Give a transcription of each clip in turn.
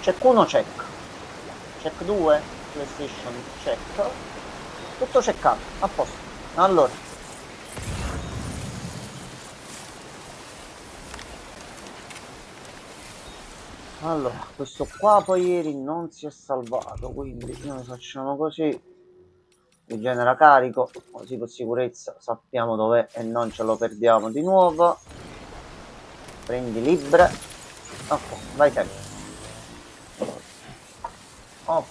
Check 1, check. Check 2, PlayStation, check. Tutto checkato, a posto. Allora, questo qua poi ieri non si è salvato, quindi noi facciamo così. Rigenera carico, così per sicurezza sappiamo dov'è e non ce lo perdiamo di nuovo. Prendi libre. Ok, vai sempre. Ok.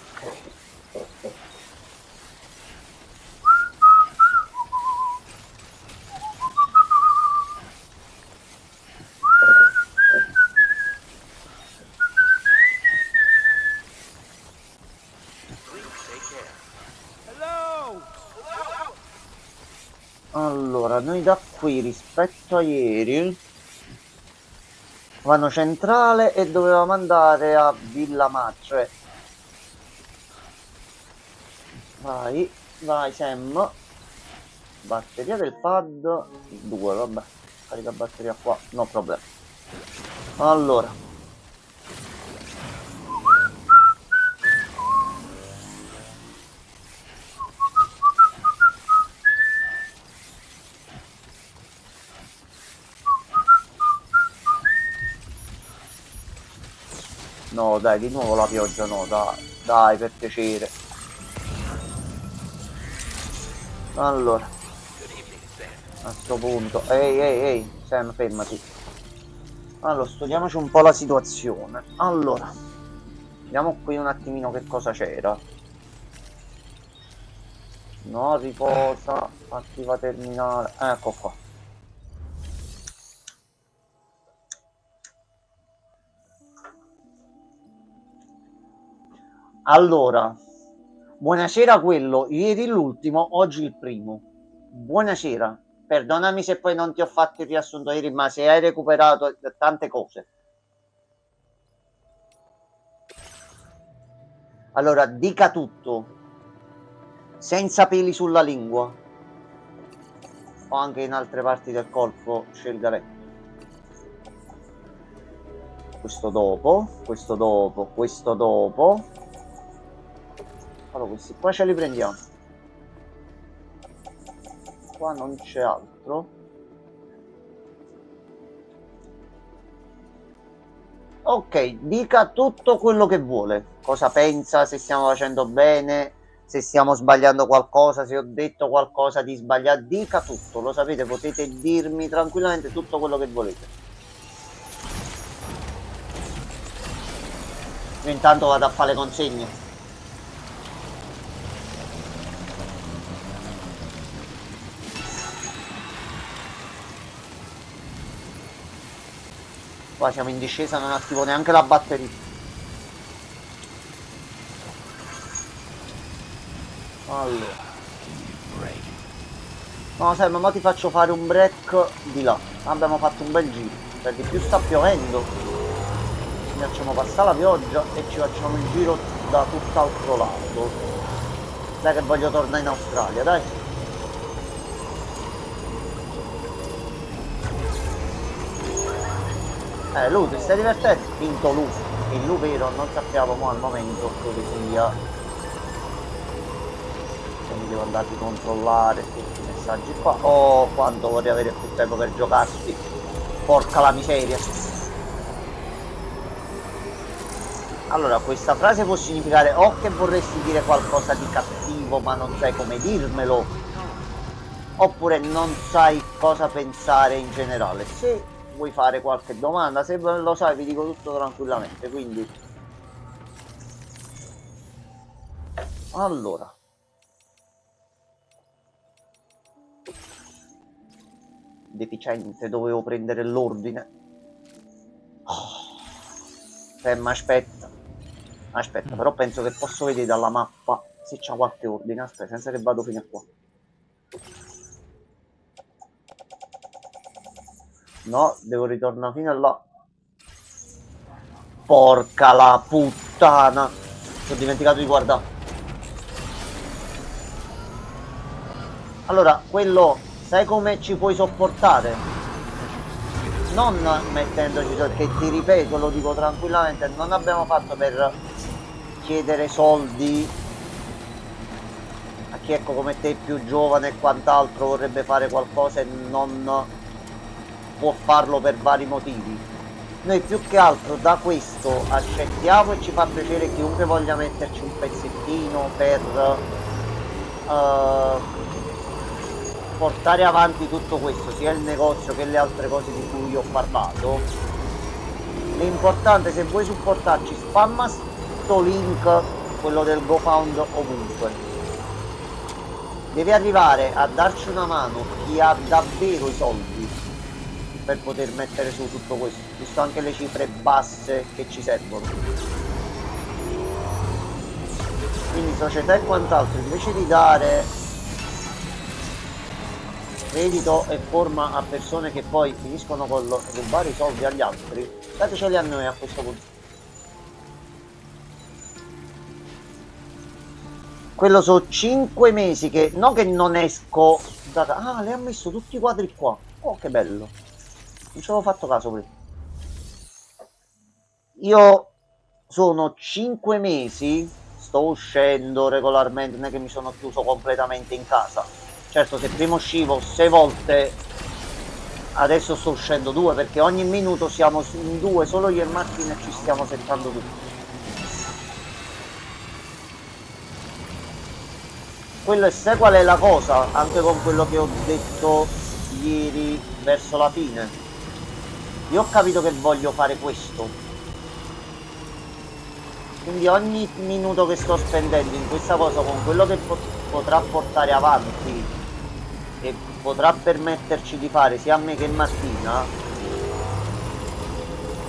Allora, noi da qui rispetto a ieri vanno centrale e dovevamo andare a Villa Madre. Vai, vai Sam. Batteria del pad 2, vabbè. Carica batteria qua, no problema. Allora. No, dai, di nuovo la pioggia, no, dai, per piacere. Allora, a sto punto, ehi, Sam, fermati. Allora, studiamoci un po' la situazione. Allora, vediamo qui un attimino che cosa c'era. No, riposa, attiva terminale, ecco qua. Allora, buonasera quello, ieri l'ultimo, oggi il primo. Buonasera, perdonami se poi non ti ho fatto il riassunto ieri, ma se hai recuperato tante cose. Allora, dica tutto, senza peli sulla lingua, o anche in altre parti del corpo, scelga lei. Questo dopo. Allora, questi qua ce li prendiamo. Qua non c'è altro. Ok, dica tutto quello che vuole. Cosa pensa, se stiamo facendo bene, se stiamo sbagliando qualcosa, se ho detto qualcosa di sbagliato. Dica tutto, lo sapete, potete dirmi tranquillamente tutto quello che volete. Io intanto vado a fare le consegne. Qua siamo in discesa, non attivo neanche la batteria. Allora. No, sai, ma ti faccio fare un break di là. Abbiamo fatto un bel giro. Per di più sta piovendo. Ci facciamo passare la pioggia e ci facciamo il giro da tutt'altro lato. Dai che voglio tornare in Australia, dai. Lui ti stai divertendo? Finto lui. Il lui vero non sappiamo mo al momento dove sia. Quindi devo andare a controllare tutti i messaggi qua. Oh, quanto vorrei avere più tempo per giocarsi. Porca la miseria. Allora, questa frase può significare o che vorresti dire qualcosa di cattivo ma non sai come dirmelo, oppure non sai cosa pensare in generale. Se vuoi fare qualche domanda, se lo sai vi dico tutto tranquillamente, quindi allora deficiente, dovevo prendere l'ordine. Ma aspetta, però penso che posso vedere dalla mappa se c'è qualche ordine. Aspetta, senza che vado fino a qua. No, devo ritornare fino a là. Porca la puttana. Ho dimenticato di guardare. Allora, quello, sai come ci puoi sopportare? non mettendoci soldi, che ti ripeto, lo dico tranquillamente, non abbiamo fatto per chiedere soldi a chi, ecco, come te, più giovane e quant'altro, vorrebbe fare qualcosa e non può farlo per vari motivi. Noi più che altro da questo accettiamo, e ci fa piacere chiunque voglia metterci un pezzettino per portare avanti tutto questo, sia il negozio che le altre cose di cui ho parlato. L'importante, se vuoi supportarci, spamma sto link, quello del GoFound, ovunque. Deve arrivare a darci una mano chi ha davvero i soldi per poter mettere su tutto questo, visto anche le cifre basse che ci servono. Quindi società e quant'altro, invece di dare credito e forma a persone che poi finiscono con rubare i soldi agli altri, dateceli a noi a questo punto. Quello sono 5 mesi che non esco da casa. Ah, le ha messo tutti i quadri qua. Oh, che bello. Non ci avevo fatto caso prima. Io sono 5 mesi, sto uscendo regolarmente, non è che mi sono chiuso completamente in casa. Certo, se prima uscivo 6 volte, adesso sto uscendo 2, perché ogni minuto siamo in 2, solo io e Martina, e ci stiamo settando tutti. Quello, e sai qual è la cosa, anche con quello che ho detto ieri verso la fine, io ho capito che voglio fare questo, quindi ogni minuto che sto spendendo in questa cosa, con quello che potrà portare avanti e potrà permetterci di fare sia a me che Martina,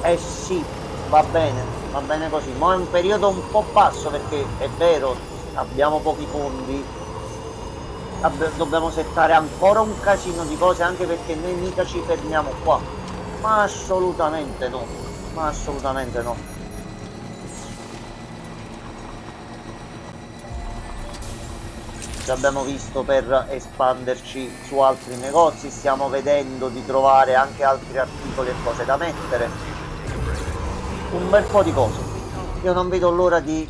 eh sì, va bene così. Ma è un periodo un po' basso, perché è vero, abbiamo pochi fondi, dobbiamo settare ancora un casino di cose, anche perché noi mica ci fermiamo qua, ma assolutamente no, ma assolutamente no. Ci abbiamo visto per espanderci su altri negozi, stiamo vedendo di trovare anche altri articoli e cose da mettere, un bel po' di cose. Io non vedo l'ora di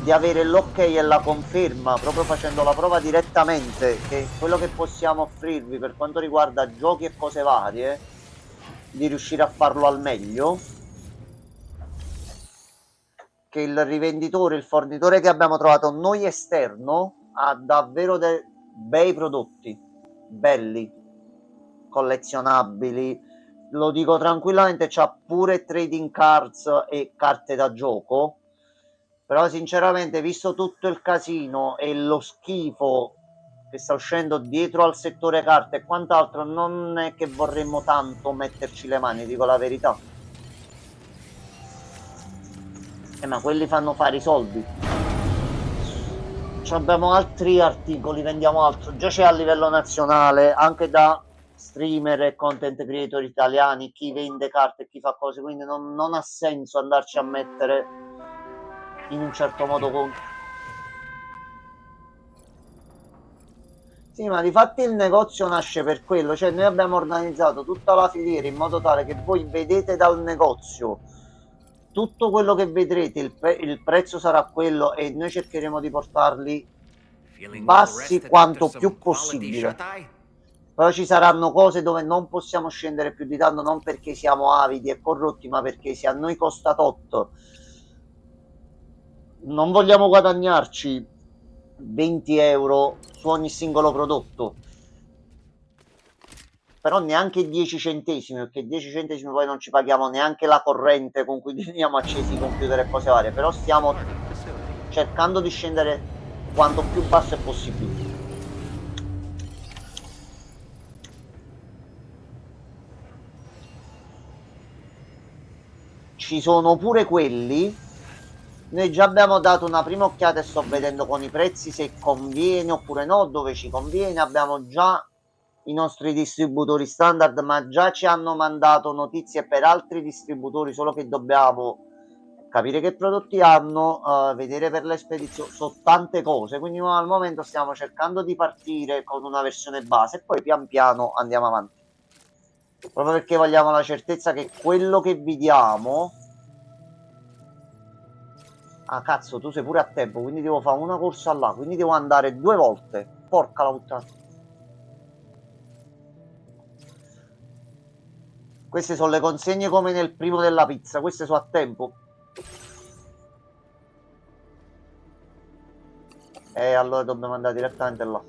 avere l'ok e la conferma, proprio facendo la prova direttamente, che quello che possiamo offrirvi per quanto riguarda giochi e cose varie, di riuscire a farlo al meglio, che il rivenditore, il fornitore che abbiamo trovato noi esterno, ha davvero dei bei prodotti, belli, collezionabili. Lo dico tranquillamente, c'ha pure trading cards e carte da gioco. Però sinceramente, visto tutto il casino e lo schifo che sta uscendo dietro al settore carte e quant'altro, non è che vorremmo tanto metterci le mani, dico la verità. Ma quelli fanno fare i soldi. Abbiamo altri articoli, vendiamo altro. Già c'è a livello nazionale, anche da streamer e content creator italiani, chi vende carte e chi fa cose, quindi non ha senso andarci a mettere in un certo modo contro. Sì, ma difatti il negozio nasce per quello, cioè noi abbiamo organizzato tutta la filiera in modo tale che voi vedete dal negozio tutto quello che vedrete, il prezzo sarà quello, e noi cercheremo di portarli bassi quanto più possibile. Però ci saranno cose dove non possiamo scendere più di tanto, non perché siamo avidi e corrotti, ma perché se a noi costa tot, non vogliamo guadagnarci 20 euro su ogni singolo prodotto, però neanche 10 centesimi, perché 10 centesimi poi non ci paghiamo neanche la corrente con cui teniamo accesi i computer e cose varie, però stiamo cercando di scendere quanto più basso è possibile. Ci sono pure quelli. Noi già abbiamo dato una prima occhiata e sto vedendo con i prezzi se conviene oppure no, dove ci conviene. Abbiamo già i nostri distributori standard, ma già ci hanno mandato notizie per altri distributori, solo che dobbiamo capire che prodotti hanno, vedere per le spedizioni, sono tante cose, quindi al momento stiamo cercando di partire con una versione base e poi pian piano andiamo avanti. Proprio perché vogliamo la certezza che quello che vi diamo... Ah, cazzo, tu sei pure a tempo, quindi devo fare una corsa là, quindi devo andare 2 volte. Porca la puttana. Queste sono le consegne come nel primo della pizza, queste sono a tempo. E allora dobbiamo andare direttamente là.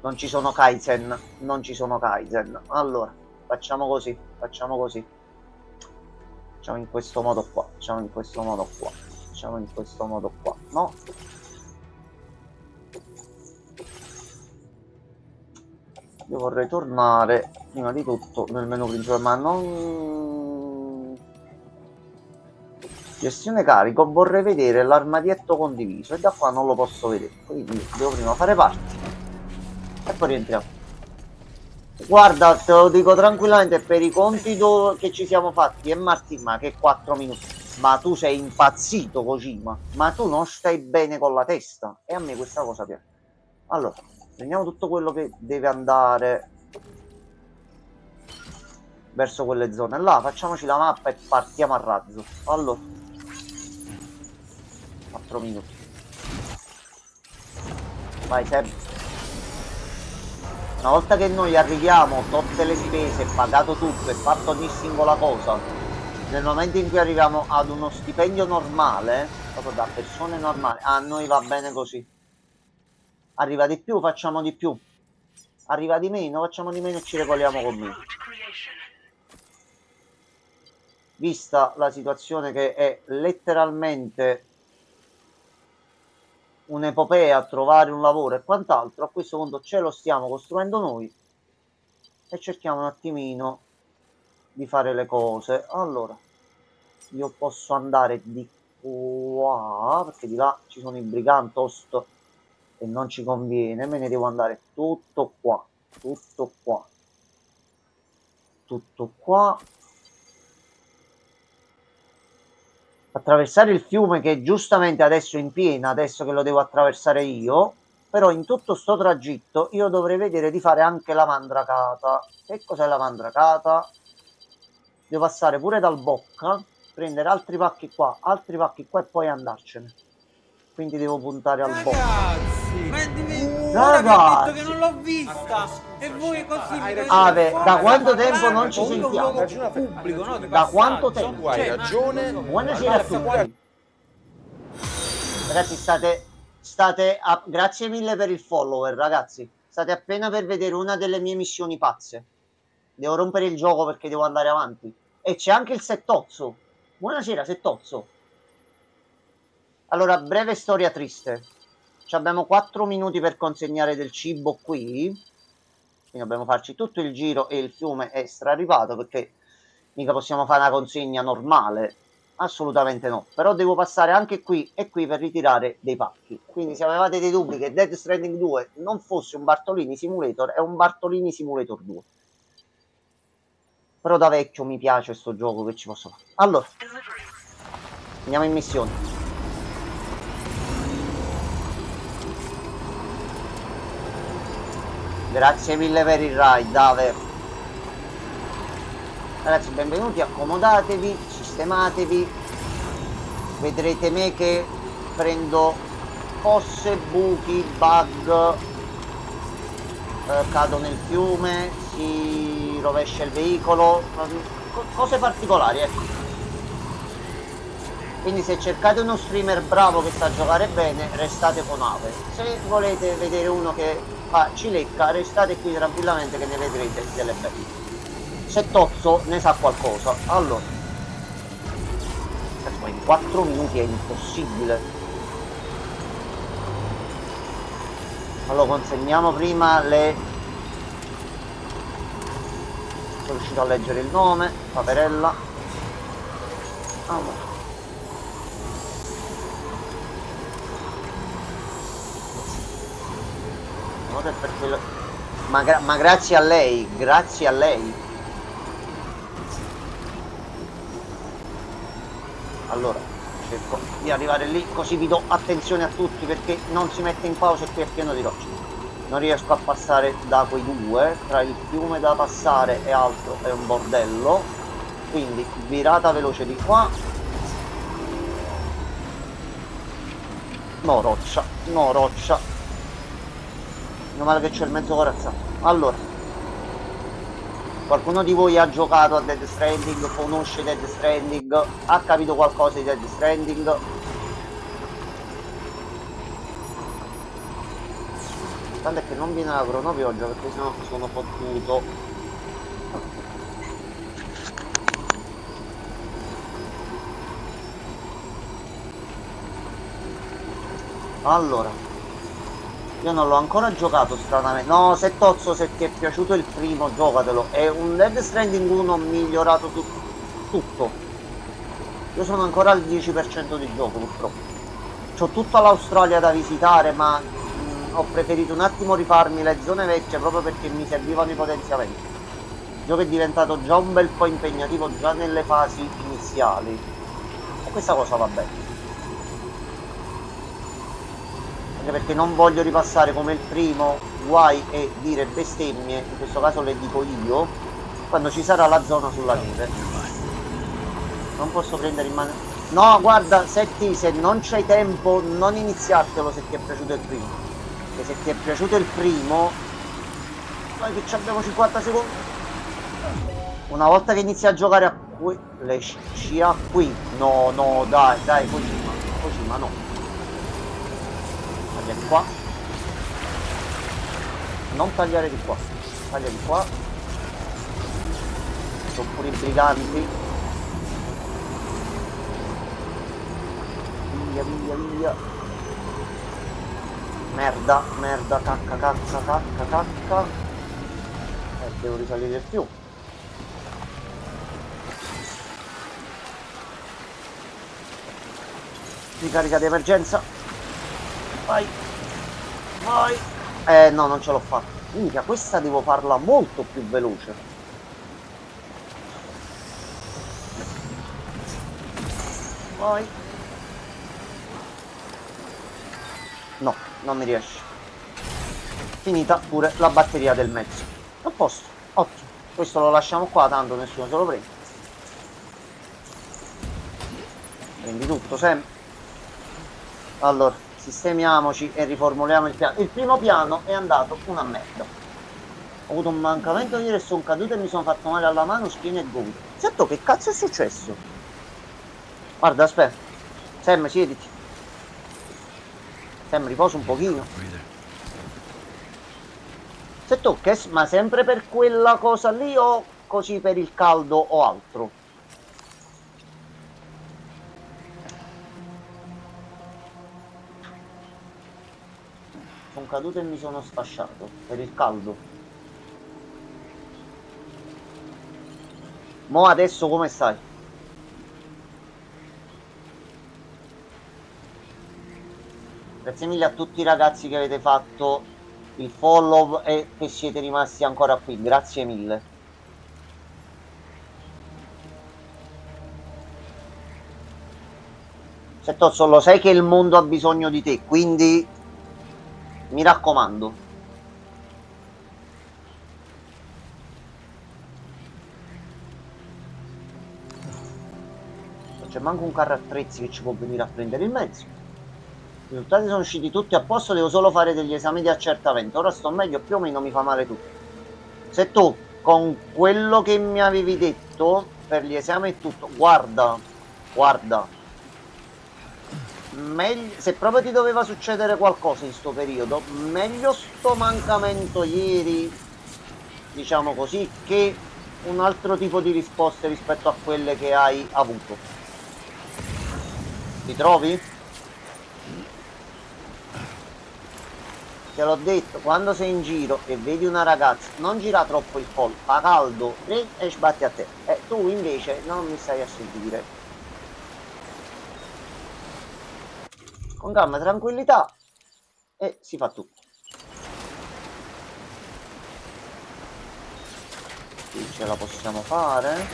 Non ci sono Kaizen, non ci sono Kaizen. Allora, facciamo così, facciamo così. Facciamo in questo modo qua, facciamo in questo modo qua, facciamo in questo modo qua, no? Io vorrei tornare, prima di tutto, nel menu principale, ma non... Gestione carico, vorrei vedere l'armadietto condiviso e da qua non lo posso vedere, quindi devo prima fare parte e poi rientriamo. Guarda, te lo dico tranquillamente, per i conti che ci siamo fatti è martedì, ma che 4 minuti. Ma tu sei impazzito, Kojima, ma tu non stai bene con la testa e a me questa cosa piace. Allora, prendiamo tutto quello che deve andare verso quelle zone là, facciamoci la mappa e partiamo a razzo. Allora, 4 minuti. Vai Seb. Una volta che noi arriviamo, tolte le spese, pagato tutto e fatto ogni singola cosa, nel momento in cui arriviamo ad uno stipendio normale, proprio da persone normali, a noi va bene così. Arriva di più, facciamo di più. Arriva di meno, facciamo di meno e ci regoliamo con meno. Vista la situazione che è letteralmente un'epopea trovare un lavoro e quant'altro, a questo punto ce lo stiamo costruendo noi e cerchiamo un attimino di fare le cose. Allora, io posso andare di qua perché di là ci sono i brigantost e non ci conviene, me ne devo andare tutto qua, tutto qua, tutto qua, attraversare il fiume che giustamente adesso è in piena, adesso che lo devo attraversare io, però in tutto sto tragitto io dovrei vedere di fare anche la mandracata. Che cos'è la mandracata? Devo passare pure dal Bocca, prendere altri pacchi qua e poi andarcene. Quindi devo puntare al Bocca. Ora vi ho detto che Ragazzi, non l'ho vista e voi così mi Ave, da quanto tempo non ci un sentiamo? luogo pubblico, no? Di Da quanto passaggio. tempo? Hai ragione. Buonasera a tutti. Ragazzi, grazie mille per il follower, ragazzi. State appena per vedere una delle mie missioni pazze. Devo rompere il gioco perché devo andare avanti. E c'è anche il Settozzo. Buonasera, Settozzo. Allora, breve storia triste. Abbiamo 4 minuti per consegnare del cibo qui. Quindi dobbiamo farci tutto il giro e il fiume è straripato perché mica possiamo fare una consegna normale. Assolutamente no. Però devo passare anche qui e qui per ritirare dei pacchi. Quindi se avevate dei dubbi che Death Stranding 2 non fosse un Bartolini Simulator, è un Bartolini Simulator 2. Però da vecchio mi piace sto gioco, che ci posso fare. Allora, andiamo in missione. Grazie mille per il ride, Dave. Ragazzi, benvenuti, accomodatevi, sistematevi. Vedrete me che prendo fosse, buchi, bug, cado nel fiume, si rovescia il veicolo, cose particolari, ecco. Quindi se cercate uno streamer bravo che sa giocare bene, restate con Ave. Se volete vedere uno che fa cilecca, restate qui tranquillamente che ne vedrete delle belle. Settozzo ne sa qualcosa. Allora, in 4 minuti è impossibile. Allora, consegniamo prima le... Sono riuscito a leggere il nome, Paperella. Allora. Per quello... ma grazie a lei, grazie a lei. Allora, cerco di arrivare lì, così vi do attenzione a tutti perché non si mette in pausa e qui è pieno di rocce. non riesco a passare da quei due, tra il fiume da passare e altro è un bordello, quindi virata veloce di qua. No roccia, no roccia, meno male che c'è il mezzo corazzato. Allora, qualcuno di voi ha giocato a Death Stranding, conosce Death Stranding, ha capito qualcosa di Death Stranding? Tanto è che non viene la cronopioggia perché sennò sono fottuto. Allora, io non l'ho ancora giocato stranamente. No, se Tozzo, se ti è piaciuto il primo, giocatelo. È un Death Stranding 1 migliorato su tutto. Io sono ancora al 10% di gioco purtroppo. C'ho tutta l'Australia da visitare, ma ho preferito un attimo rifarmi le zone vecchie proprio perché mi servivano i potenziamenti. Il gioco è diventato già un bel po' impegnativo già nelle fasi iniziali. E questa cosa va bene. Perché non voglio ripassare come il primo guai e dire bestemmie, in questo caso le dico io, quando ci sarà la zona sulla neve. Non posso prendere in mano. No, guarda, Setti, se non c'hai tempo non iniziartelo se ti è piaciuto il primo, e se ti è piaciuto il primo noi che abbiamo 50 secondi, una volta che inizi a giocare a qui le scia qui, no no dai Kojima no, taglia di qua, non tagliare di qua, taglia di qua, sono pure i briganti, via, merda, cacca, devo risalire più. Ricarica di emergenza, vai, no, non ce l'ho fatta. Minchia, questa devo farla molto più veloce. Vai. No, non mi riesce. Finita pure la batteria del mezzo. A posto, ottimo. Questo lo lasciamo qua, tanto nessuno se lo prende. Prendi tutto, sempre. Allora, sistemiamoci e riformuliamo il piano. Il primo piano è andato una merda. Ho avuto un mancamento ieri e sono caduto e mi sono fatto male alla mano, schiena e gomito. Certo, che cazzo è successo? Guarda, aspetta. Sam, siediti. Sam, riposa un pochino. Se tocca, ma sempre per quella cosa lì o così per il caldo o altro? Sono caduto e mi sono sfasciato per il caldo. Mo adesso come stai? Grazie mille a tutti i ragazzi che avete fatto il follow e che siete rimasti ancora qui, grazie mille. Settozzo, lo sai che il mondo ha bisogno di te, quindi mi raccomando. Non c'è manco un carro attrezzi che ci può venire a prendere il mezzo. I risultati sono usciti tutti a posto, devo solo fare degli esami di accertamento. Ora sto meglio, più o meno mi fa male tutto. Se tu con quello che mi avevi detto per gli esami e tutto, guarda, meglio, se proprio ti doveva succedere qualcosa in sto periodo, meglio sto mancamento ieri, diciamo così, che un altro tipo di risposte rispetto a quelle che hai avuto. Ti trovi? Te l'ho detto, quando sei in giro e vedi una ragazza, non gira troppo il collo, fa caldo, e sbatti a te. Tu invece non mi stai a sentire. Con calma e tranquillità e si fa tutto. Qui ce la possiamo fare?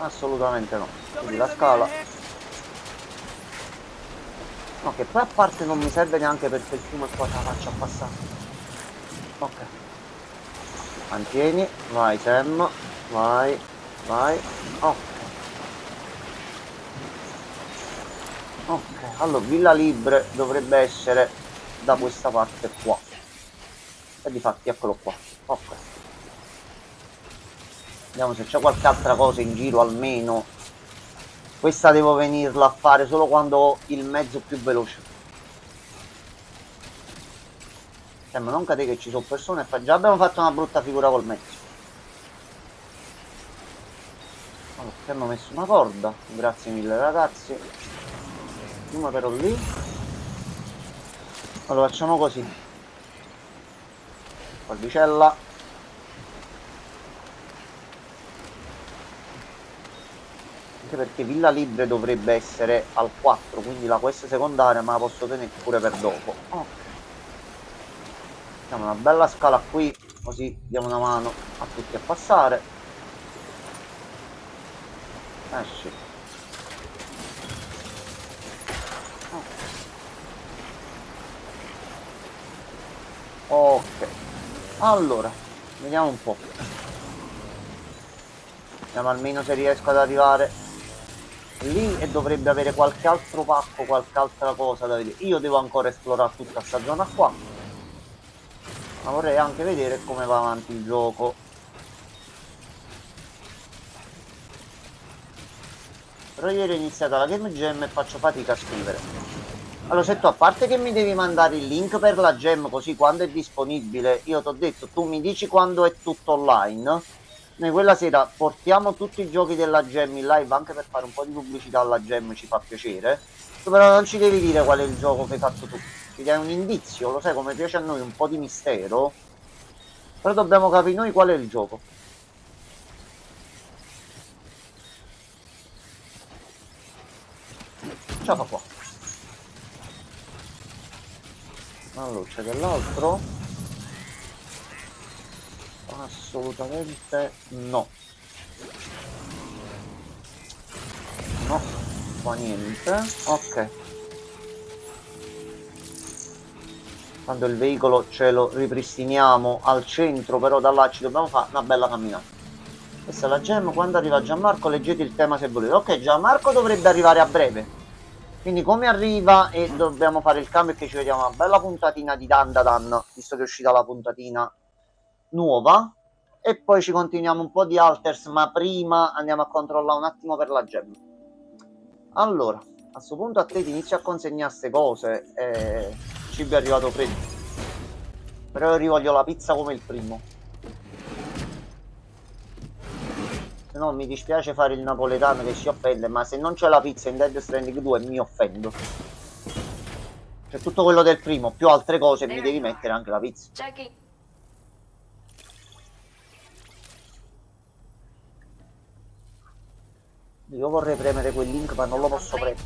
Assolutamente no. Quindi la scala. No, che poi a parte non mi serve neanche perché il fiume qua ce la faccia passare. Ok. Mantieni, vai Sam, vai, vai, ok. Ok, allora Villa Libre dovrebbe essere da questa parte qua. E difatti eccolo qua. Ok. Vediamo se c'è qualche altra cosa in giro almeno. Questa devo venirla a fare solo quando ho il mezzo più veloce. Ma non cade che ci sono persone e già abbiamo fatto una brutta figura col mezzo. Allora, abbiamo messo una corda. Grazie mille ragazzi. Prima però lì. Allora facciamo così. Cordicella. Anche perché Villa Libre dovrebbe essere al 4, quindi la quest secondaria ma la posso tenere pure per dopo. Ok. Facciamo una bella scala qui, così diamo una mano a tutti a passare. Sì. Ok. Allora, vediamo un po'. Vediamo almeno se riesco ad arrivare lì e dovrebbe avere qualche altro pacco, qualche altra cosa da vedere. Io devo ancora esplorare tutta questa zona qua. Ma vorrei anche vedere come va avanti il gioco. Però ieri è iniziata la Game Jam e faccio fatica a scrivere. Allora se tu, a parte che mi devi mandare il link per la Jam così quando è disponibile, io ti ho detto, tu mi dici quando è tutto online. Noi quella sera portiamo tutti i giochi della Jam in live anche per fare un po' di pubblicità alla Jam, ci fa piacere. Tu però non ci devi dire qual è il gioco che hai fatto tu. Ci dai un indizio, lo sai come piace a noi, un po' di mistero. Però dobbiamo capire noi qual è il gioco. Ciao fa qua. Allora c'è dell'altro? Assolutamente no. No, qua niente. Ok. Quando il veicolo ce lo ripristiniamo al centro, però da là ci dobbiamo fare una bella camminata. Questa è la gem. Quando arriva Gianmarco leggete il tema se volete. Ok, Gianmarco dovrebbe arrivare a breve. Quindi come arriva e dobbiamo fare il cambio, che ci vediamo una bella puntatina di Dandadan, visto che è uscita la puntatina nuova. E poi ci continuiamo un po' di Alters, ma prima andiamo a controllare un attimo per la gem. Allora, a questo punto a te ti inizio a consegnare queste cose. Il cibo è arrivato freddo. Però io rivoglio la pizza come il primo. Se no mi dispiace fare il napoletano che si offende, ma se non c'è la pizza in Death Stranding 2 mi offendo. C'è tutto quello del primo, più altre cose, mi devi mettere anche la pizza. Io vorrei premere quel link ma non lo posso premere.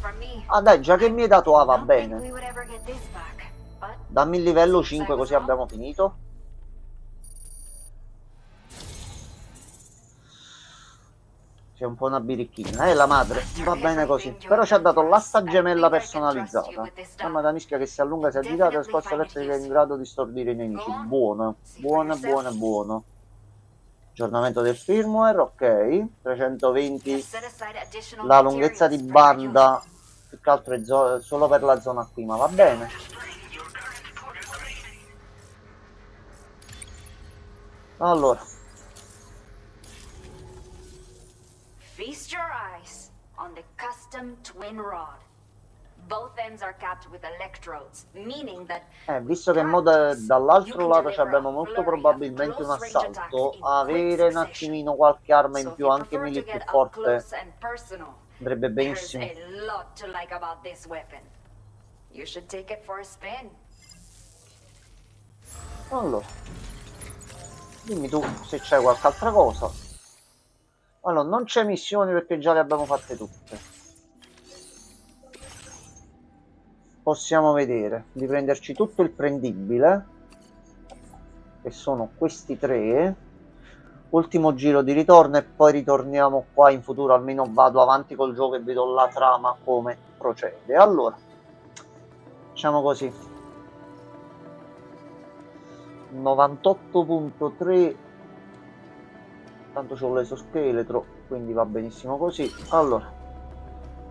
Ah dai, già che mi hai dato A va bene. Dammi il livello 5 così abbiamo finito. C'è un po' una birichina, la madre, va bene così. Però ci ha dato l'asta gemella personalizzata. Mamma da mischia che si allunga, si agita, la scorsa elettrica è in grado di stordire i nemici. Buono, buono, buono, buono. Aggiornamento del firmware, ok. 320. La lunghezza di banda, più che altro è solo per la zona qui, ma va bene. Allora. Feast your eyes on the custom twin rod. Both ends are capped with electrodes, meaning that visto che dall'altro lato abbiamo molto probabilmente un assalto, avere un attimino qualche arma in più, anche melee più forte, andrebbe benissimo. Allora, dimmi tu se c'è qualche altra cosa. Allora, non c'è missioni perché già le abbiamo fatte tutte. Possiamo vedere di prenderci tutto il prendibile, che sono questi 3. Ultimo giro di ritorno e poi ritorniamo qua in futuro, almeno vado avanti col gioco e vedo la trama come procede. Allora, facciamo così. 98.3. Tanto c'ho l'esoscheletro, quindi va benissimo così. Allora,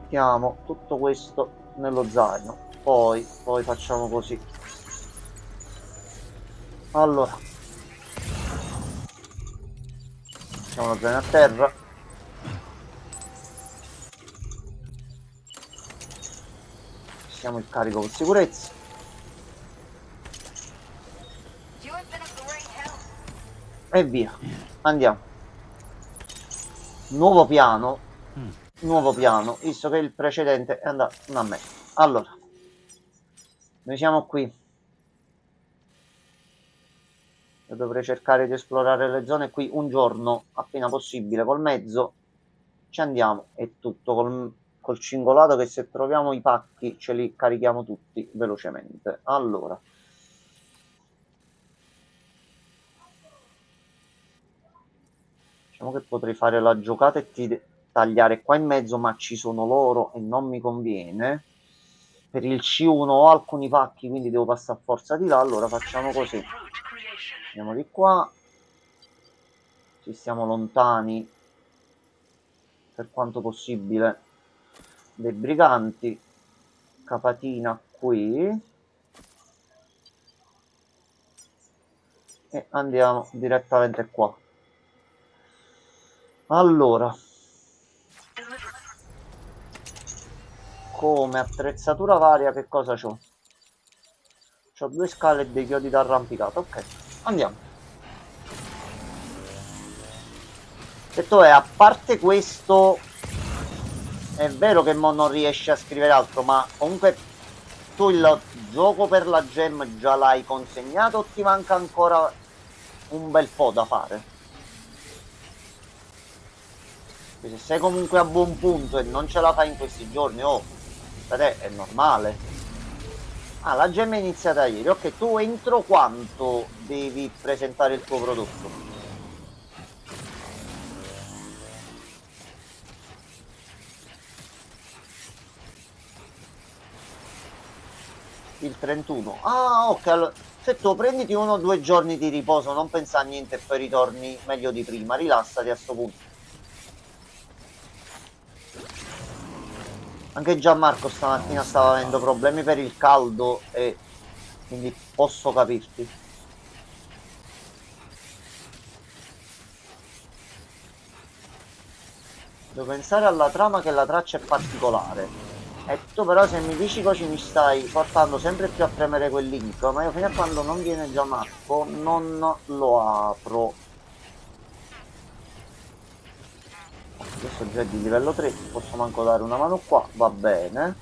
mettiamo tutto questo nello zaino, poi facciamo così. Allora, mettiamo lo zaino a terra. Passiamo il carico con sicurezza. E via, andiamo. Nuovo piano, visto che il precedente è andato a me. Allora, noi siamo qui. Io dovrei cercare di esplorare le zone qui un giorno appena possibile col mezzo. Ci andiamo, è tutto col cingolato che se troviamo i pacchi ce li carichiamo tutti velocemente. Allora, diciamo che potrei fare la giocata e tagliare qua in mezzo, ma ci sono loro e non mi conviene. Per il C1 ho alcuni pacchi, quindi devo passare a forza di là. Allora facciamo così, andiamo di qua, ci stiamo lontani per quanto possibile dei briganti. Capatina qui e andiamo direttamente qua. Allora, come attrezzatura varia che cosa c'ho? C'ho 2 scale e dei chiodi d'arrampicata. Ok, andiamo. Detto è, a parte questo, è vero che mo non riesci a scrivere altro, ma comunque tu il gioco per la gem già l'hai consegnato o ti manca ancora un bel po' da fare? Se sei comunque a buon punto e non ce la fai in questi giorni, per te è normale. Ah, la gem è iniziata ieri. Ok, tu entro quanto devi presentare il tuo prodotto? Il 31. Ah, ok, allora, se tu prenditi 1 o 2 giorni di riposo, non pensa a niente e poi ritorni meglio di prima, rilassati a sto punto. Anche Gianmarco stamattina stava avendo problemi per il caldo e quindi posso capirti. Devo pensare alla trama, che la traccia è particolare. E tu però se mi dici così mi stai portando sempre più a premere quel link, ma io fino a quando non viene Gianmarco non lo apro. Adesso già è di livello 3, posso manco dare una mano qua, va bene.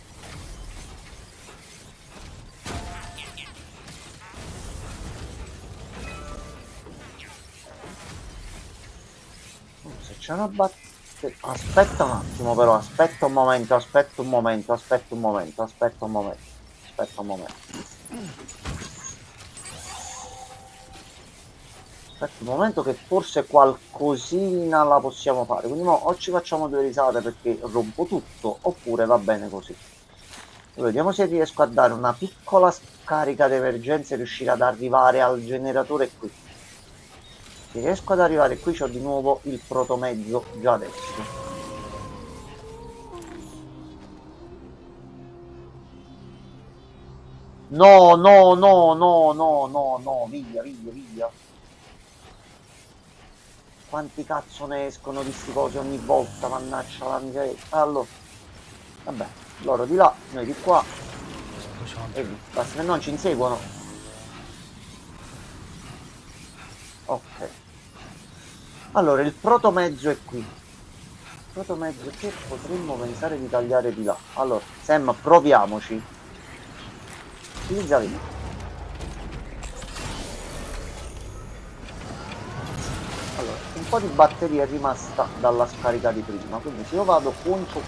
Se c'è una batteria... Aspetta un attimo però, aspetta un momento. Aspetta un momento che forse qualcosina la possiamo fare. Quindi mo o ci facciamo 2 risate perché rompo tutto, oppure va bene così. Allora, vediamo se riesco a dare una piccola scarica d'emergenza e riuscire ad arrivare al generatore qui. Se riesco ad arrivare qui c'ho di nuovo il protomezzo già adesso. No, via. Quanti cazzo ne escono di sti cosi ogni volta, mannaggia la miseria. Allora, vabbè, loro di là, noi di qua. E basta che non ci inseguono. Ok. Allora, il protomezzo è qui. Il protomezzo che potremmo pensare di tagliare di là. Allora, Sam, proviamoci. Utilizza lì. Allora, un po' di batteria è rimasta dalla scarica di prima, quindi se io vado cuoncio,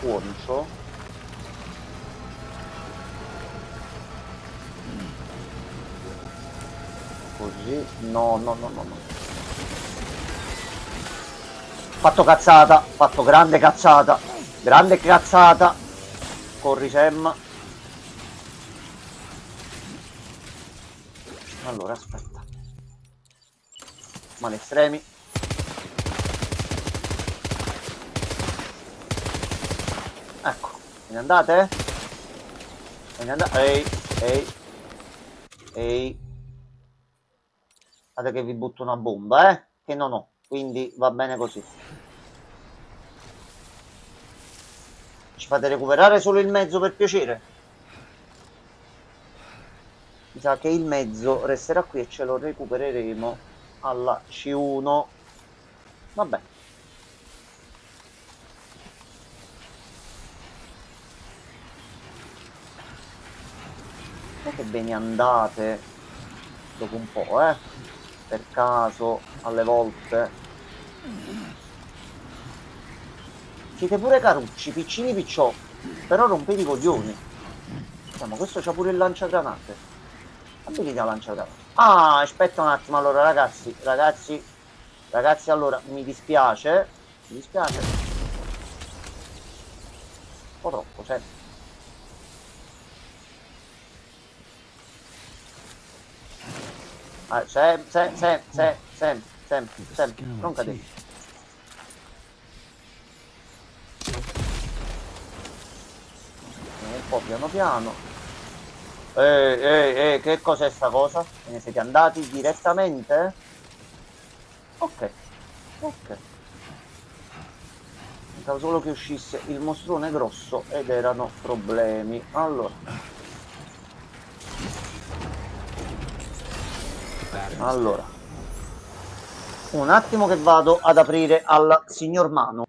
così, no. Fatto grande cazzata, corri Sam. Allora, aspetta. Mali estremi. Ecco, ve ne andate? Ve ne andate? Ehi. Guardate che vi butto una bomba, che non ho, quindi va bene così. Ci fate recuperare solo il mezzo per piacere? Mi sa che il mezzo resterà qui e ce lo recupereremo alla C1. Vabbè. Che ve ne andate dopo un po', per caso, alle volte. Siete pure carucci, piccini picciotti, però rompete i coglioni. Ma questo c'ha pure il lanciagranate. Abilità lanciagranate. Ah, aspetta un attimo, allora ragazzi, allora, mi dispiace. Un po' troppo, sempre. Sempre, non cadete. Un po' piano piano. Che cos'è sta cosa? Ve ne siete andati direttamente? Ok. Pensavo solo che uscisse il mostrone grosso ed erano problemi. Allora, un attimo che vado ad aprire al signor Mano.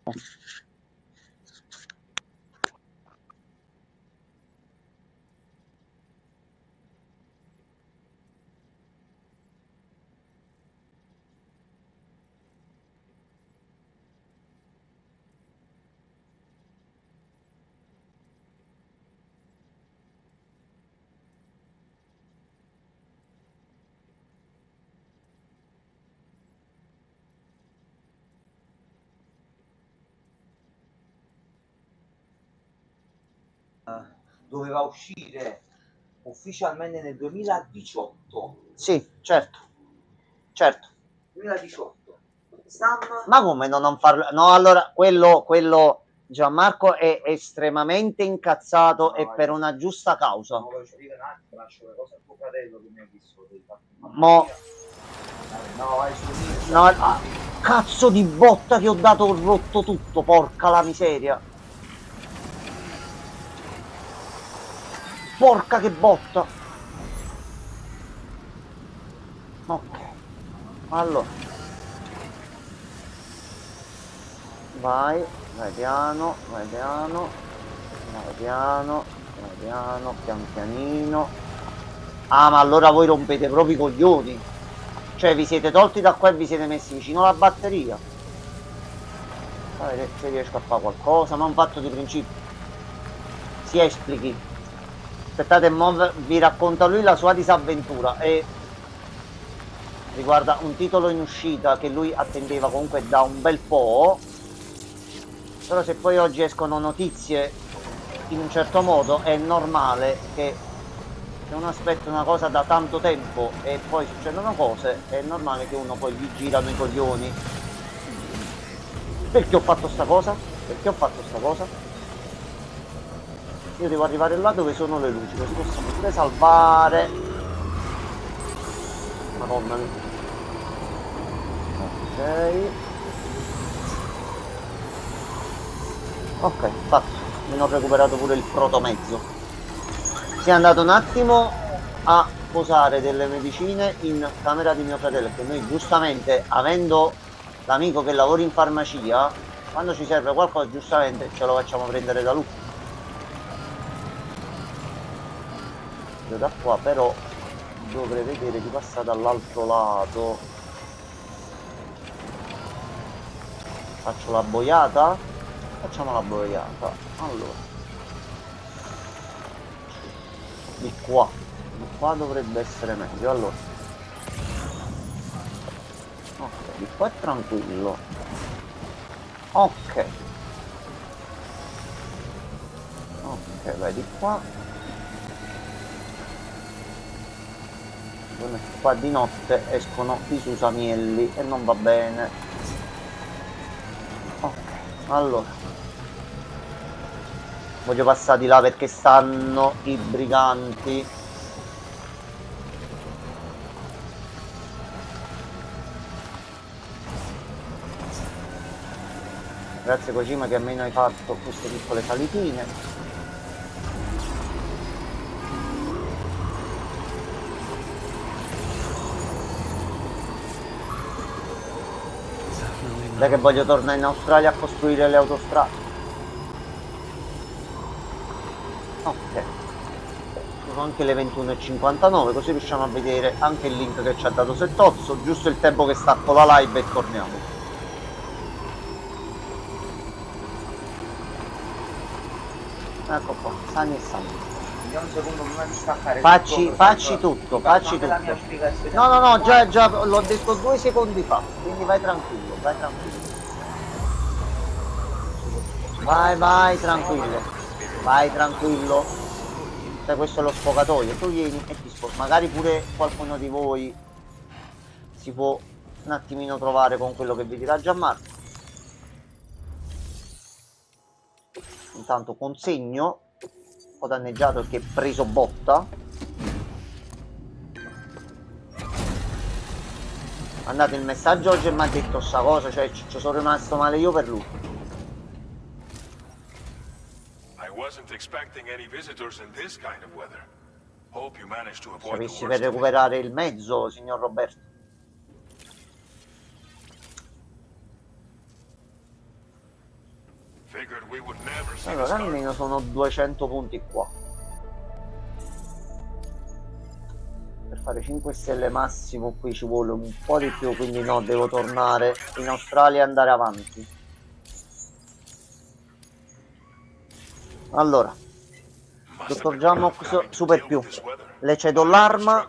Doveva uscire ufficialmente nel 2018. Sì, certo. 2018. Ma come non farlo? No, allora quello Gianmarco è estremamente incazzato e per una giusta causa. Cazzo di botta che ho dato, ho rotto tutto, porca la miseria. Porca che botta. Ok. Allora. Vai piano, pian pianino. Ah, ma allora voi rompete proprio i coglioni. Cioè vi siete tolti da qua e vi siete messi vicino alla batteria. A vedere se riesco a fare qualcosa, ma è un fatto di principio. Si esplichi. Aspettate, vi racconta lui la sua disavventura e riguarda un titolo in uscita che lui attendeva comunque da un bel po'. Però se poi oggi escono notizie in un certo modo è normale che se uno aspetta una cosa da tanto tempo e poi succedono cose, è normale che uno poi gli girano i coglioni. Perché ho fatto sta cosa? Io devo arrivare là dove sono le luci, così possiamo pure salvare. Madonna mia. Ok, fatto. Mi ho recuperato pure il protomezzo. Si è andato un attimo a posare delle medicine in camera di mio fratello, che noi giustamente, avendo l'amico che lavora in farmacia, quando ci serve qualcosa giustamente ce lo facciamo prendere da lui. Io da qua però dovrei vedere di passare dall'altro lato. Faccio la boiata? Facciamo la boiata. Allora, di qua dovrebbe essere meglio. Allora, ok, di qua è tranquillo. Ok, vai di qua. Qua di notte escono i susamielli e non va bene. Ok, allora voglio passare di là perché stanno i briganti. Grazie Kojima che almeno hai fatto queste piccole salitine. Dai che voglio tornare in Australia a costruire le autostrade. Ok. Sono anche le 21:59, così riusciamo a vedere anche il link che ci ha dato Settozzo. Giusto il tempo che stacco la live e torniamo. Ecco qua, sani e sani. Un secondo prima di staccare. Facci tutto. La mia spiegazione. No, già l'ho detto 2 secondi fa, quindi vai tranquillo. Vai tranquillo. Sai, questo è lo sfogatoio, tu vieni e ti sfoghi. Magari pure qualcuno di voi si può un attimino trovare con quello che vi dirà Gianmarco. Intanto consegno. Ho danneggiato perché preso botta. Mandate il messaggio oggi e mi ha detto sta cosa, cioè ci sono rimasto male io per lui. Sapessi per recuperare il mezzo, signor Roberto. Allora, almeno sono 200 punti qua. Per fare 5 stelle massimo qui ci vuole un po' di più, quindi no, devo tornare in Australia e andare avanti. Allora, dottor Jamox, super più. Le cedo l'arma.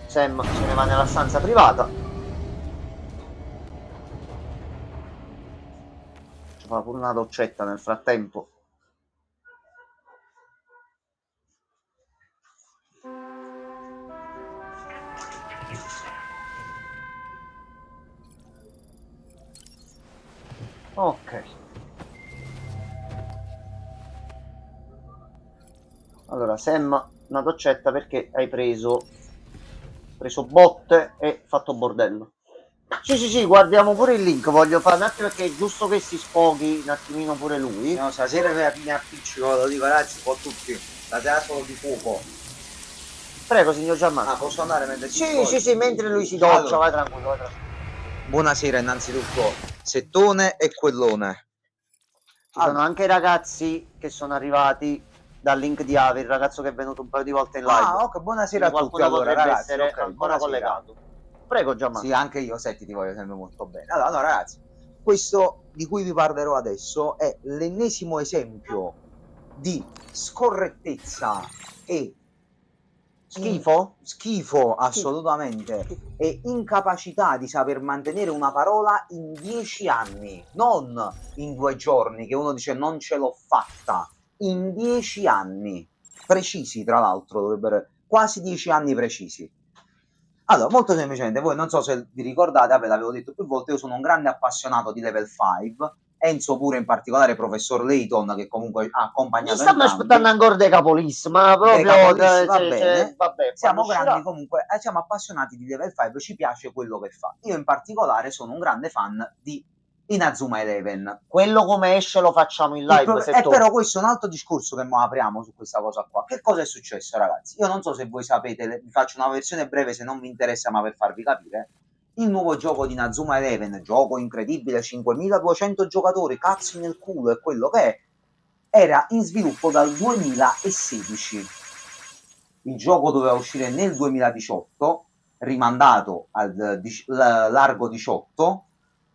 Sam se ne va nella stanza privata. Ci fa pure una doccetta nel frattempo. Ok. Allora, Sam, una doccetta perché hai preso botte e fatto bordello. Sì, guardiamo pure il link, voglio fare un attimo perché è giusto che si sfoghi un attimino pure lui. No, stasera mi appiccico, lo dico ragazzi, un po' tutti, stasera solo di fuoco. Prego, signor Gianmarco. Ah, posso andare mentre Sì, mentre lui si doccia, allora, vai tranquillo. Buonasera innanzitutto, Settone e Quellone. Ci sono anche i ragazzi che sono arrivati dal link di Avi, il ragazzo che è venuto un paio di volte in live. Ah, ok, buonasera a tutti. Allora, ragazzi, essere okay, ancora collegato. Prego Gianmarco. Sì, anche io, senti, ti voglio sempre molto bene. Allora, ragazzi, questo di cui vi parlerò adesso è l'ennesimo esempio di scorrettezza e schifo assolutamente, e incapacità di saper mantenere una parola in 10 anni, non in 2 giorni che uno dice non ce l'ho fatta, in 10 anni precisi, tra l'altro dovrebbero quasi 10 anni precisi. Allora, molto semplicemente, voi non so se vi ricordate, vabbè, l'avevo detto più volte, io sono un grande appassionato di Level 5, Enzo pure in particolare, professor Layton, che comunque ha accompagnato Mi stanno aspettando ancora dei Capolis, ma proprio Capolis, va bene. Vabbè, siamo grandi comunque, siamo appassionati di Level 5, ci piace quello che fa. Io in particolare sono un grande fan di Inazuma Eleven. Quello come esce lo facciamo in live. Però questo è un altro discorso che mo apriamo su questa cosa qua. Che cosa è successo, ragazzi? Io non so se voi sapete, vi faccio una versione breve se non vi interessa, ma per farvi capire. Il nuovo gioco di Inazuma Eleven, gioco incredibile, 5200 giocatori, cazzo nel culo, è quello che è, era in sviluppo dal 2016. Il gioco doveva uscire nel 2018, rimandato al largo 18,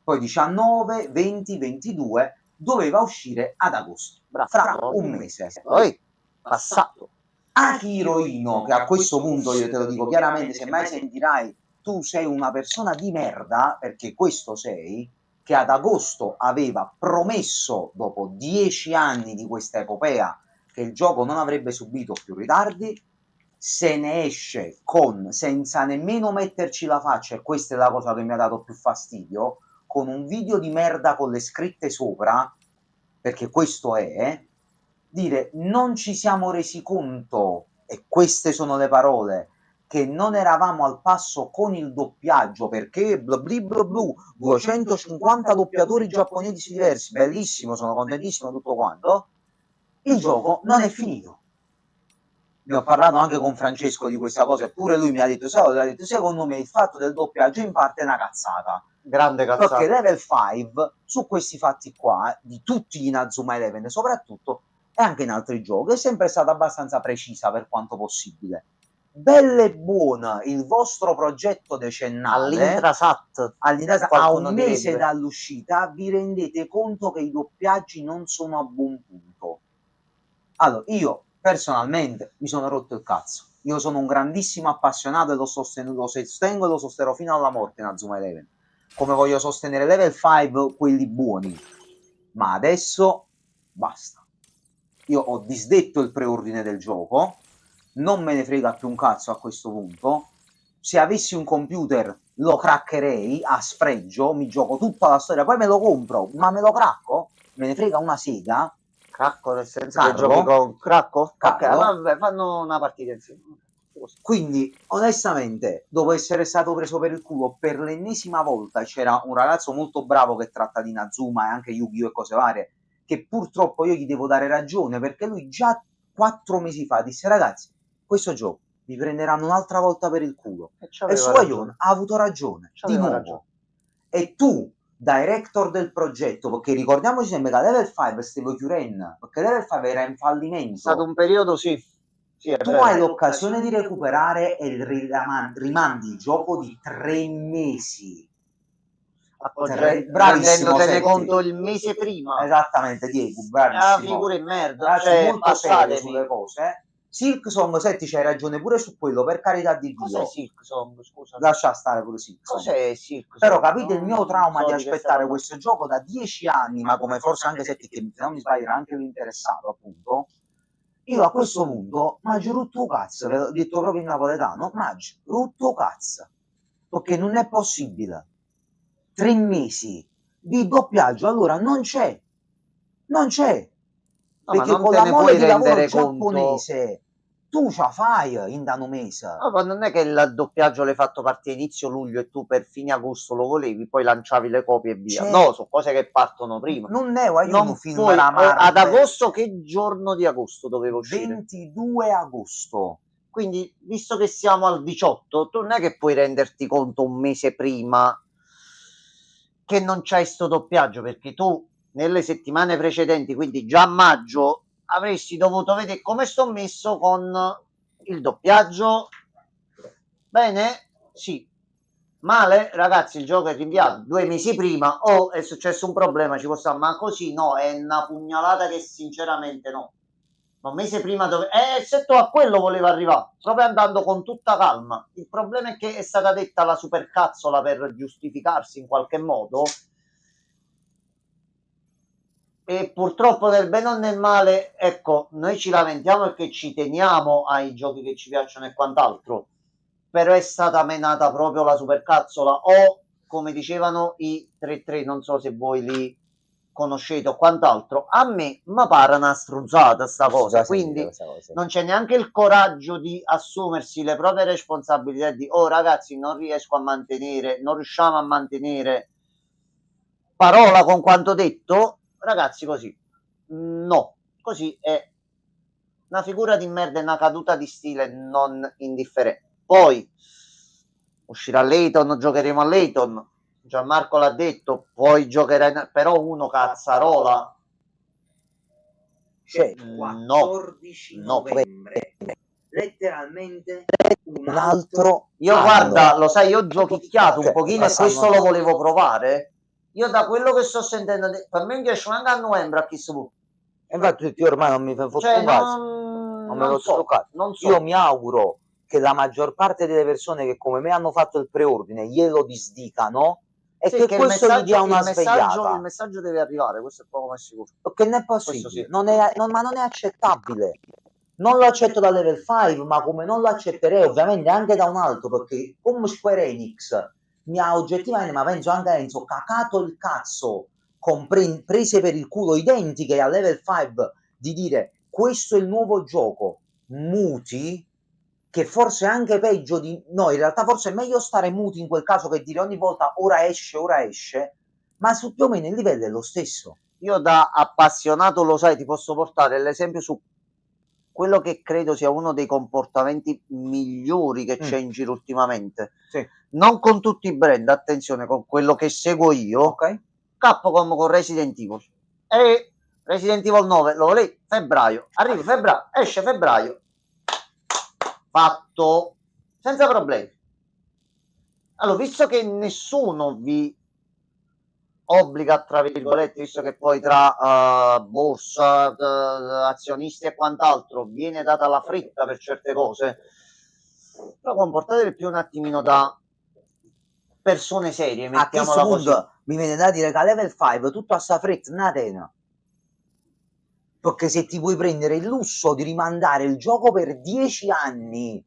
poi 19, 20, 22, doveva uscire ad agosto, fra un mese. Poi, passato. Akihiro Ino, che a questo punto io te lo dico chiaramente, se mai sentirai tu sei una persona di merda, perché questo sei, che ad agosto aveva promesso, dopo 10 anni di questa epopea, che il gioco non avrebbe subito più ritardi, se ne esce senza nemmeno metterci la faccia, e questa è la cosa che mi ha dato più fastidio, con un video di merda con le scritte sopra, perché questo è, dire non ci siamo resi conto, e queste sono le parole, che non eravamo al passo con il doppiaggio, perché bla bla bla bla, 250 doppiatori giapponesi diversi, bellissimo, sono contentissimo tutto quanto, il gioco non è finito. Ne ho parlato anche con Francesco di questa cosa, eppure lui mi ha detto, secondo me il fatto del doppiaggio in parte è una cazzata. Grande cazzata. Perché Level 5 su questi fatti qua, di tutti gli Inazuma Eleven soprattutto, e anche in altri giochi, è sempre stata abbastanza precisa per quanto possibile. Bello e buono il vostro progetto decennale All'Intrasat, a un mese dall'uscita, vi rendete conto che i doppiaggi non sono a buon punto. Allora, io personalmente mi sono rotto il cazzo. Io sono un grandissimo appassionato e lo sostengo e lo sosterrò fino alla morte in Inazuma Eleven. Come voglio sostenere Level 5, quelli buoni. Ma adesso basta. Io ho disdetto il preordine del gioco, non me ne frega più un cazzo a questo punto. Se avessi un computer lo craccherei a sfregio, mi gioco tutta la storia, poi me lo compro, ma me lo cracco? Me ne frega una sega? Cracco nel senso che giochi con Cracco? Ok, vabbè, fanno una partita insieme. Quindi, onestamente, dopo essere stato preso per il culo per l'ennesima volta, c'era un ragazzo molto bravo che tratta di Inazuma e anche Yu-Gi-Oh! E cose varie, che purtroppo io gli devo dare ragione, perché lui già 4 mesi fa disse, ragazzi, questo gioco vi prenderanno un'altra volta per il culo. E Suayon ha avuto ragione, di nuovo. Ragione. E tu, director del progetto, perché ricordiamoci sempre che a Level 5 stavo chiudendo, perché Level 5 era in fallimento. È stato un periodo, sì. Tu hai l'occasione di recuperare e rimandi il gioco di 3 mesi. Bravissimo, te ne conto il mese prima. Esattamente, Diego, bravissimo. Figure in merda, molto serio sulle cose. Silksong, Setti, c'hai ragione pure su quello, per carità di Dio. Cos'è Silksong? Scusa. Lascia stare pure Silksong. Cos'è Silksong? Però capite il mio trauma di aspettare questo gioco da 10 anni, ma come forse anche Setti, che se non mi sbaglio era anche l'interessato, appunto. Io a questo punto mangio rutto cazzo, ve l'ho detto proprio in napoletano, mangio rutto cazzo, perché non è possibile. 3 mesi di doppiaggio, allora non c'è, perché con la mole di lavoro giapponese tu ce la fai in da un mese. No, ma non è che il doppiaggio l'hai fatto partire inizio luglio e tu per fine agosto lo volevi, poi lanciavi le copie e via. No, sono cose che partono prima. Non è un film poi, ad agosto, che giorno di agosto dovevo uscire? 22 agosto. Quindi, visto che siamo al 18, tu non è che puoi renderti conto un mese prima che non c'hai sto doppiaggio, perché tu nelle settimane precedenti, quindi già a maggio, avresti dovuto vedere come sto messo con il doppiaggio. Bene? Sì. Male? Ragazzi, il gioco è rinviato 2 mesi prima. Oh, è successo un problema, ci può stare, ma così no, è una pugnalata che sinceramente no. Ma un mese prima se tu a quello voleva arrivare, proprio andando con tutta calma. Il problema è che è stata detta la supercazzola per giustificarsi in qualche modo. E purtroppo nel bene o nel male, ecco, noi ci lamentiamo perché ci teniamo ai giochi che ci piacciono e quant'altro, però è stata menata proprio la supercazzola, o come dicevano i 3-3, non so se voi li conoscete o quant'altro, a me mi pare una struzzata sta cosa, quindi non c'è neanche il coraggio di assumersi le proprie responsabilità di, oh ragazzi, non riesco a mantenere, non riusciamo a mantenere parola con quanto detto. Ragazzi, così no, così è una figura di merda, è una caduta di stile non indifferente. Poi uscirà Layton, giocheremo a Layton, Gianmarco l'ha detto, poi giocherai, però uno cazzarola, cioè 14 novembre, letteralmente un altro io anno. Guarda, lo sai, io ho giochicchiato un pochino e questo lo volevo provare. Io da quello che sto sentendo, per me esce anche a novembre a Kiss. Infatti io ormai non mi fai fottere non me lo so. Io mi auguro che la maggior parte delle persone che come me hanno fatto il preordine glielo disdicano e Sì, che il questo gli dia messaggio, una il svegliata. messaggio deve arrivare, questo è poco ma sicuro. Perché non è Questo possibile, sì. ma non è accettabile. Non lo accetto da level 5, ma come non lo accetterei ovviamente anche da un altro, perché come Square Enix mi ha oggettivamente, ma penso anche a Enzo, cacato il cazzo con prese per il culo identiche a level 5 di dire questo è il nuovo gioco, muti, che forse è anche peggio di... No, in realtà forse è meglio stare muti in quel caso che dire ogni volta ora esce, ma su più o meno il livello è lo stesso. Io da appassionato, lo sai, ti posso portare l'esempio su quello che credo sia uno dei comportamenti migliori che c'è in giro ultimamente. Sì. Non con tutti i brand, attenzione, con quello che seguo io, Ok? Capcom con Resident Evil. E Resident Evil 9, lo volevi? Febbraio. Arriva febbraio, esce febbraio. Fatto senza problemi. Allora, visto che nessuno vi obbliga, tra virgolette, visto che poi tra borsa, azionisti e quant'altro viene data la fretta per certe cose, però comportatevi più un attimino da persone serie, A mettiamola questo così. punto mi viene da dire che a level 5 tutta sta fretta non tena. Perché se ti puoi prendere il lusso di rimandare il gioco per 10 anni,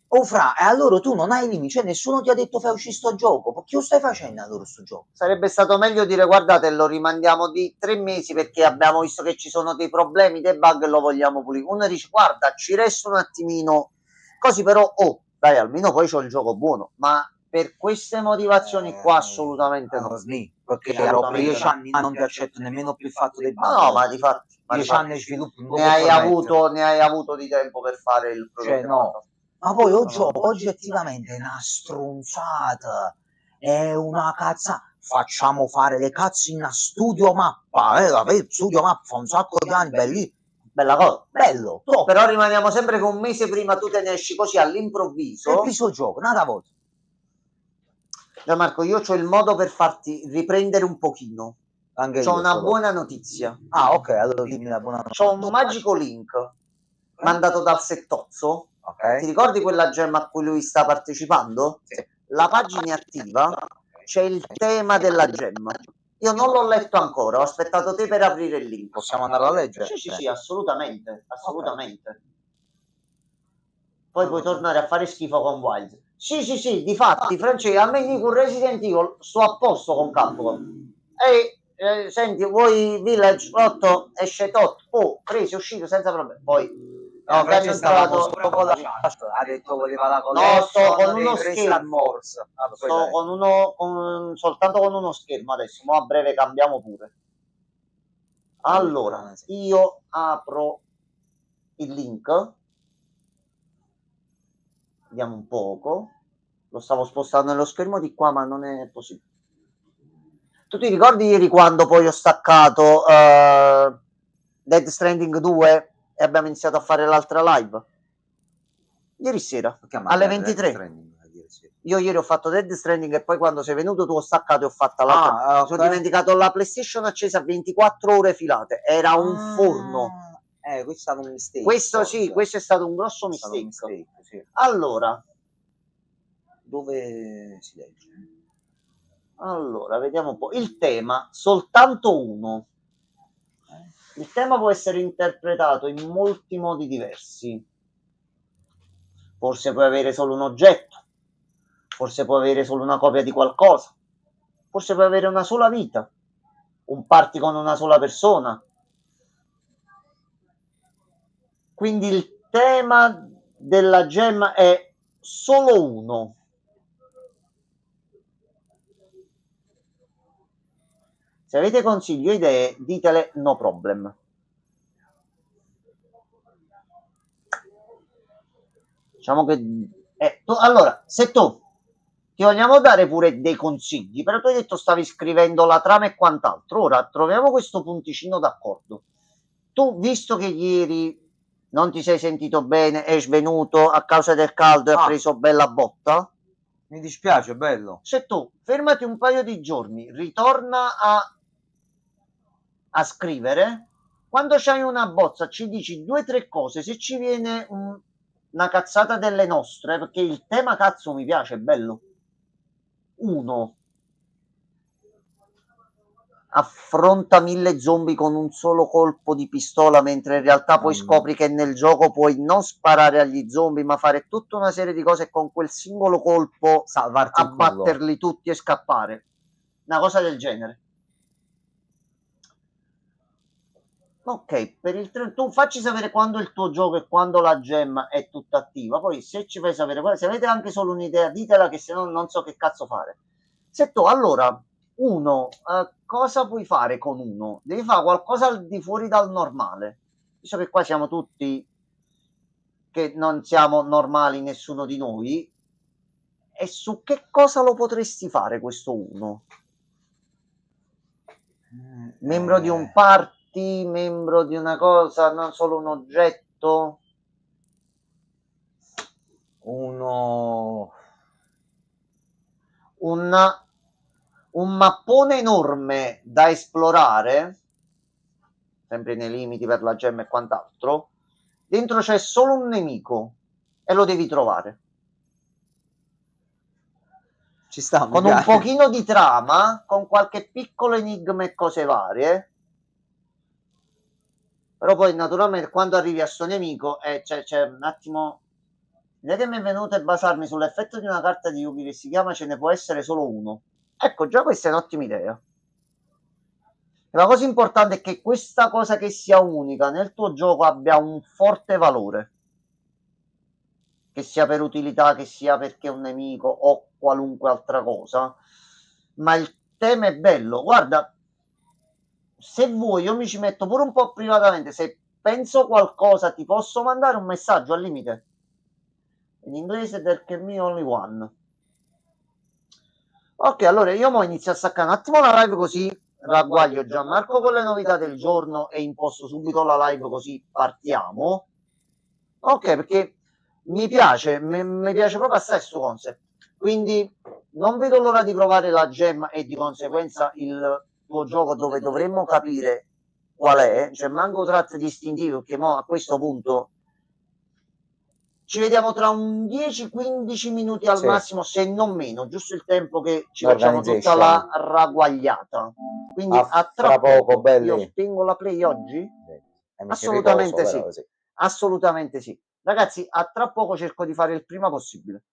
o fra, e allora tu non hai limiti, cioè nessuno ti ha detto fai uscire sto gioco, perché lo stai facendo allora sto gioco? Sarebbe stato meglio dire guardate, lo rimandiamo di 3 mesi perché abbiamo visto che ci sono dei problemi, dei bug e lo vogliamo pulire. Uno dice guarda, ci resta un attimino così, però oh dai, almeno poi c'ho il gioco buono, ma per queste motivazioni qua assolutamente no. Perché Assolutamente dopo 10 no. anni non ti accetto nemmeno più il fatto dei bug. No, ma di fatti, 10 anni di sviluppo non ne può hai permettere. ne hai avuto di tempo per fare il prodotto. Cioè no, ma poi oggettivamente è una stronzata, è una cazza. Facciamo fare le cazzo in studio mappa, studio mappa fa un sacco di anni, belli, Bella cosa. bello, top. Però rimaniamo sempre che un mese prima tu te ne esci così all'improvviso. Il gioco, nada volta. Gianmarco, io ho il modo per farti riprendere un pochino. Anche C'ho io una ce l'ho. buona notizia. Ah, ok, allora dimmi la buona C'ho un magico link mandato dal Settozzo. Ok. Ti ricordi quella gemma a cui lui sta partecipando? Sì. La pagina è attiva, c'è il tema della gemma. Io non l'ho letto ancora, ho aspettato te per aprire il link. Possiamo andare a leggere? Sì, sì, sì, assolutamente, assolutamente. Poi puoi tornare a fare schifo con Wild. Sì, sì, sì, difatti, Francesco, a me con Resident Evil sto a posto con Capcom. E senti, vuoi Village 8 esce tot, preso, uscito senza problemi. Poi no, che hanno entrato ha detto voleva la no, sto con uno dei tre schermo. Force. Sto con uno soltanto con uno schermo adesso, ma a breve cambiamo pure. Allora, io apro il link. Vediamo un poco. Lo stavo spostando nello schermo di qua, ma non è possibile. Tu ti ricordi ieri quando poi ho staccato Dead Stranding 2 e abbiamo iniziato a fare l'altra live? Ieri sera, alle 23. Io ieri ho fatto Dead Stranding e poi quando sei venuto tu ho staccato e ho fatto l'altra. Okay. Sono dimenticato la PlayStation accesa 24 ore filate. Era un forno. Questo è stato un mistake. Questo sì, questo è stato un grosso mistake. Sì. Allora, dove si legge? Allora, vediamo un po'. Il tema, soltanto uno. Il tema può essere interpretato in molti modi diversi. Forse puoi avere solo un oggetto, forse puoi avere solo una copia di qualcosa, forse puoi avere una sola vita, un party con una sola persona. Quindi il tema della gemma è solo uno. Se avete consigli o idee, ditele no problem. Diciamo che allora, se tu ti vogliamo dare pure dei consigli, però tu hai detto stavi scrivendo la trama e quant'altro. Ora troviamo questo punticino d'accordo. Tu, visto che ieri non ti sei sentito bene, è svenuto a causa del caldo e ha preso bella botta, mi dispiace, bello. Se tu fermati un paio di giorni, ritorna a scrivere, quando c'hai una bozza ci dici 2 o 3 cose, se ci viene una cazzata delle nostre, perché il tema cazzo mi piace, è bello. 1 affronta 1000 zombie con un solo colpo di pistola, mentre in realtà poi scopri che nel gioco puoi non sparare agli zombie, ma fare tutta una serie di cose e con quel singolo colpo Salvarti il culo. abbatterli tutti e scappare. Una cosa del genere. Ok, per il tu facci sapere quando il tuo gioco e quando la gemma è tutta attiva. Poi se ci fai sapere, se avete anche solo un'idea, ditela, che se no non so che cazzo fare. Se tu, allora, uno, cosa puoi fare con uno? Devi fare qualcosa al di fuori dal normale. Visto che qua siamo tutti che non siamo normali, nessuno di noi. E su che cosa lo potresti fare questo uno? Membro di un party, membro di una cosa, non solo un oggetto. Uno... Un mappone enorme da esplorare, sempre nei limiti per la gemma e quant'altro. Dentro c'è solo un nemico e lo devi trovare. Ci sta, Con un pochino di trama, con qualche piccolo enigma e cose varie. Però poi naturalmente quando arrivi a sto nemico c'è un attimo. L'idea che mi è venuta è basarmi sull'effetto di una carta di Yugi che si chiama Ce ne può essere solo uno. Ecco, già questa è un'ottima idea. La cosa importante è che questa cosa che sia unica nel tuo gioco abbia un forte valore. Che sia per utilità, che sia perché è un nemico o qualunque altra cosa. Ma il tema è bello. Guarda, se vuoi io mi ci metto pure un po' privatamente. Se penso qualcosa ti posso mandare un messaggio al limite. In inglese There can be only one. Ok, allora io mo inizio a staccare un attimo la live così ragguaglio Gianmarco con le novità del giorno e imposto subito la live così partiamo. Ok, perché mi piace proprio assai sto concept. Quindi non vedo l'ora di provare la gemma e di conseguenza il tuo gioco, dove dovremmo capire qual è. Cioè manco tratti distintivi, perché mo a questo punto ci vediamo tra un 10-15 minuti al massimo, se non meno, giusto il tempo che ci facciamo tutta la ragguagliata. Quindi a tra poco, belli. Io spengo la play oggi? Assolutamente sì. Assolutamente sì. Ragazzi, a tra poco cerco di fare il prima possibile.